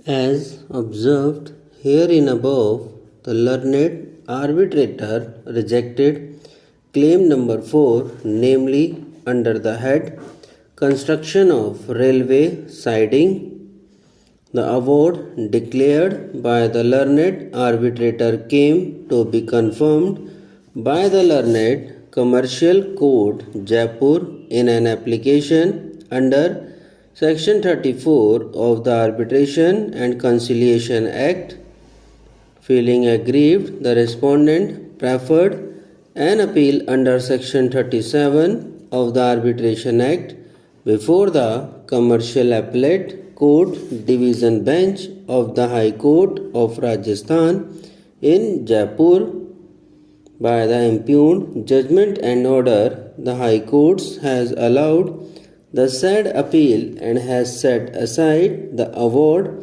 As observed herein above, the learned arbitrator rejected claim number 4, namely under the head Construction of Railway Siding. The award declared by the learned arbitrator came to be confirmed by the learned Commercial Code Jaipur in an application under Section 34 of the Arbitration and Conciliation Act. Feeling aggrieved, the respondent preferred an appeal under Section 37 of the Arbitration Act before the Commercial Appellate Court Division Bench of the High Court of Rajasthan in Jaipur. By the impugned judgment and order, the High Courts has allowed the said appeal and has set aside the award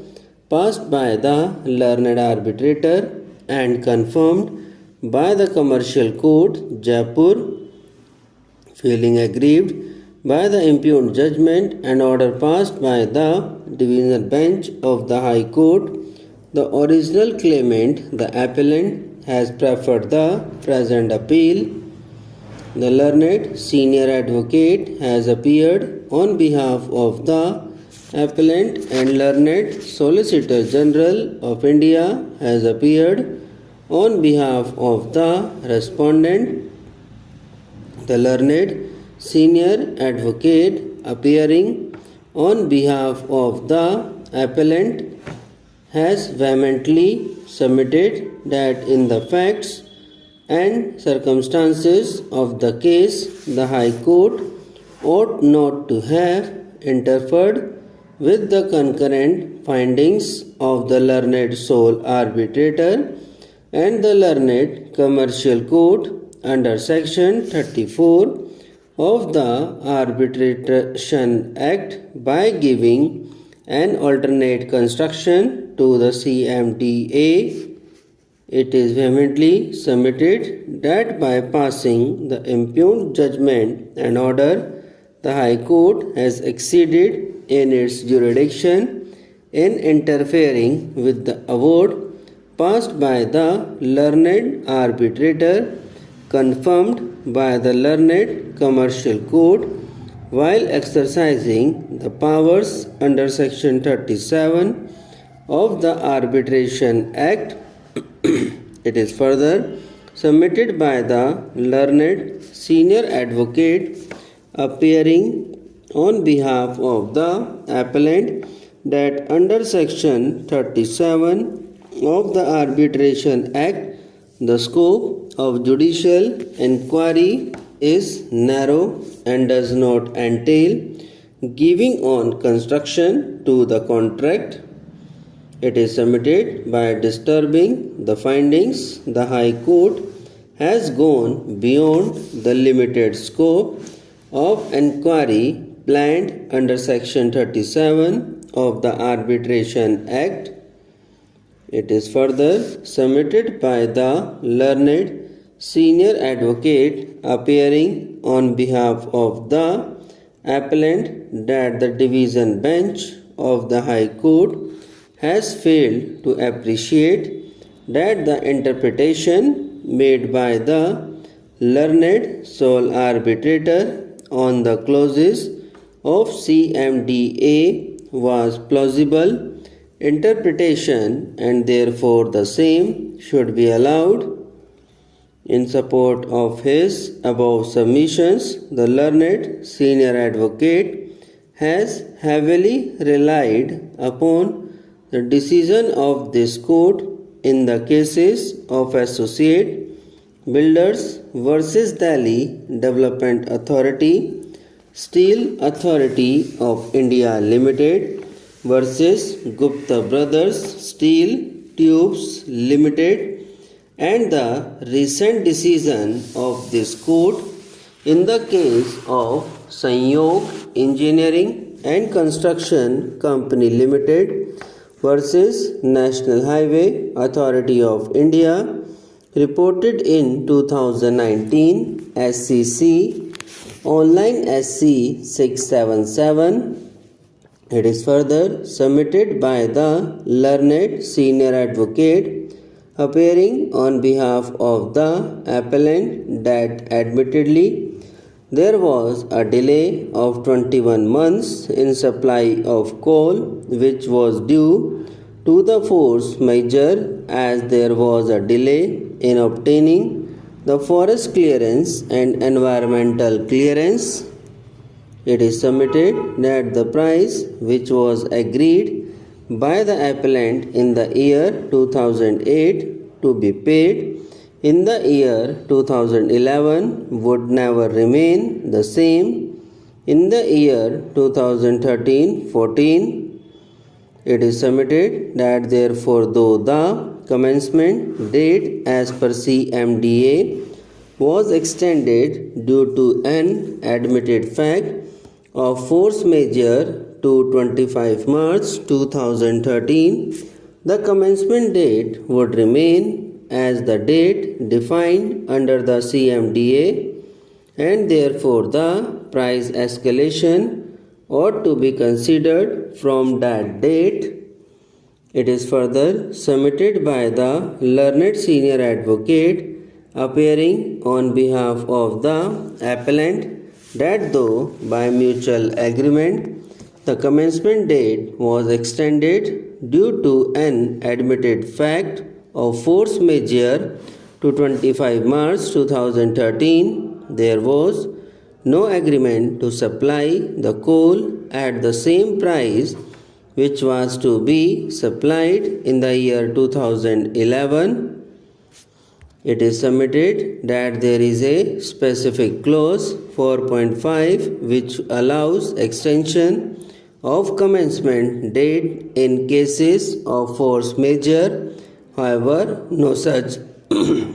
passed by the learned arbitrator and confirmed by the Commercial Court Jaipur. Feeling aggrieved by the impugned judgment and order passed by the Divisional Bench of the High Court, the original claimant, the appellant, has preferred the present appeal. The learned senior advocate has appeared on behalf of the appellant and learned Solicitor General of India has appeared on behalf of the respondent. The learned senior advocate appearing on behalf of the appellant has vehemently submitted that in the facts and circumstances of the case, the High Court ought not to have interfered with the concurrent findings of the learned sole arbitrator and the learned Commercial Court under Section 34 of the Arbitration Act by giving an alternate construction to the CMTA. It is vehemently submitted that by passing the impugned judgment and order, the High Court has exceeded in its jurisdiction in interfering with the award passed by the learned arbitrator, confirmed by the learned Commercial Court, while exercising the powers under Section 37 of the Arbitration Act. It is further submitted by the learned senior advocate appearing on behalf of the appellant that under Section 37 of the Arbitration Act, the scope of judicial inquiry is narrow and does not entail giving on construction to the contract. It is submitted by disturbing the findings. The High Court has gone beyond the limited scope of inquiry planned under Section 37 of the Arbitration Act. It is further submitted by the learned senior advocate appearing on behalf of the appellant that the division bench of the High Court has failed to appreciate that the interpretation made by the learned sole arbitrator on the clauses of CMDA was plausible interpretation and therefore the same should be allowed. In support of his above submissions, the learned senior advocate has heavily relied upon the decision of this court in the cases of Associate Builders versus Delhi Development Authority, Steel Authority of India Limited versus Gupta Brothers Steel Tubes Limited, and the recent decision of this court in the case of Sanyog Engineering and Construction Company Limited versus National Highway Authority of India, reported in 2019 SCC Online SC 677 It is further submitted by the learned senior advocate appearing on behalf of the appellant that admittedly there was a delay of 21 months in supply of coal which was due to the force majeure as there was a delay in obtaining the forest clearance and environmental clearance. It is submitted that the price which was agreed by the appellant in the year 2008 to be paid in the year 2011 would never remain the same in the year 2013-14. It is submitted that therefore though the commencement date as per CMDA was extended due to an admitted fact of force majeure to 25 March 2013, the commencement date would remain as the date defined under the CMDA and therefore the price escalation ought to be considered from that date. It is further submitted by the learned senior advocate appearing on behalf of the appellant that though by mutual agreement the commencement date was extended due to an admitted fact of force majeure to 25 March 2013, there was no agreement to supply the coal at the same price which was to be supplied in the year 2011. It is submitted that there is a specific clause 4.5 which allows extension of commencement date in cases of force majeure. However, no such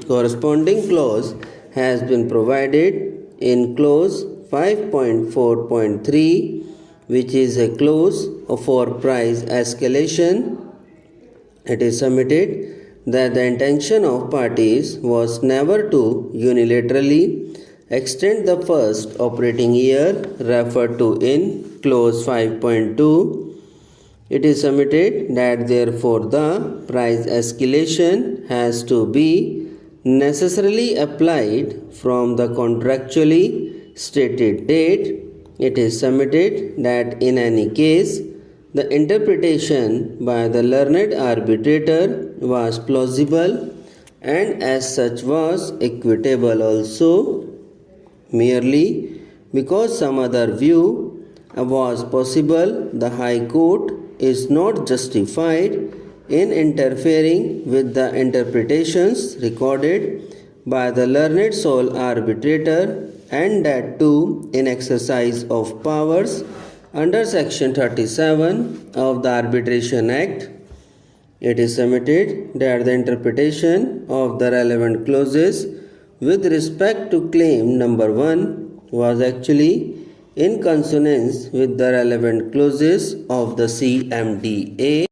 corresponding clause has been provided in clause 5.4.3, which is a clause for price escalation. It is submitted that the intention of parties was never to unilaterally extend the first operating year referred to in clause 5.2. It is submitted that therefore the price escalation has to be necessarily applied from the contractually stated date. It is submitted that in any case the interpretation by the learned arbitrator was plausible and as such was equitable also. Merely because some other view was possible, the High Court is not justified in interfering with the interpretations recorded by the learned sole arbitrator, and that too in exercise of powers under section 37 of the Arbitration Act. It is submitted that the interpretation of the relevant clauses with respect to claim number 1 was actually in consonance with the relevant clauses of the CMDA.